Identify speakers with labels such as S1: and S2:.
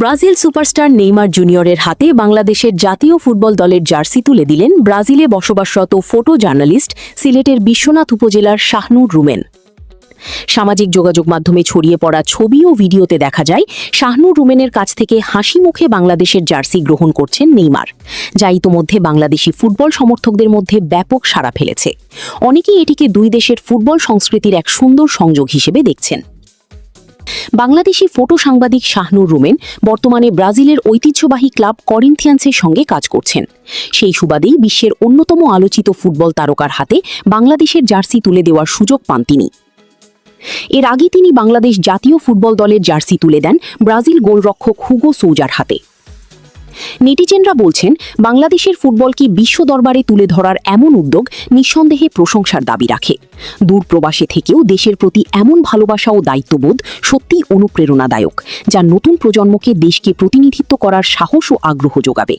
S1: Brazil superstar Neymar জুনিয়রের হাতে বাংলাদেশের জাতীয় ফুটবল দলের জার্সি তুলে দিলেন ব্রাজিলে বসবাসরত ফটো জার্নালিস্ট সিলেটের বিশ্বনাথ উপজেলার শাহনুর রুমেন। সামাজিক যোগাযোগ মাধ্যমে ছড়িয়ে পড়া ছবি ও ভিডিওতে দেখা যায় শাহনুর রুমেনের কাছ থেকে হাসি মুখে বাংলাদেশের জার্সি গ্রহণ করছেন নেইমার, যা ইতোমধ্যে বাংলাদেশি ফুটবল সমর্থকদের মধ্যে ব্যাপক সাড়া ফেলেছে। অনেকেই এটিকে দুই দেশের ফুটবল সংস্কৃতির এক সুন্দর সংযোগ হিসেবে দেখছেন। বাংলাদেশি ফটো সাংবাদিক শাহনুর রুমেন বর্তমানে ব্রাজিলের ঐতিহ্যবাহী ক্লাব করিন্থিয়ান্সের সঙ্গে কাজ করছেন। সেই সুবাদেই বিশ্বের অন্যতম আলোচিত ফুটবল তারকার হাতে বাংলাদেশের জার্সি তুলে দেওয়ার সুযোগ পান তিনি। এর আগে তিনি বাংলাদেশ জাতীয় ফুটবল দলের জার্সি তুলে দেন ব্রাজিল গোলরক্ষক হুগো সৌজার হাতে। নেটিজেনরা বলছেন, বাংলাদেশের ফুটবলকে বিশ্ব দরবারে তুলে ধরার এমন উদ্যোগ নিঃসন্দেহে প্রশংসার দাবি রাখে। দূর প্রবাসে থেকেও দেশের প্রতি এমন ভালোবাসা ও দায়িত্ববোধ সত্যিই অনুপ্রেরণাদায়ক, যা নতুন প্রজন্মকে দেশকে প্রতিনিধিত্ব করার সাহস ও আগ্রহ যোগাবে।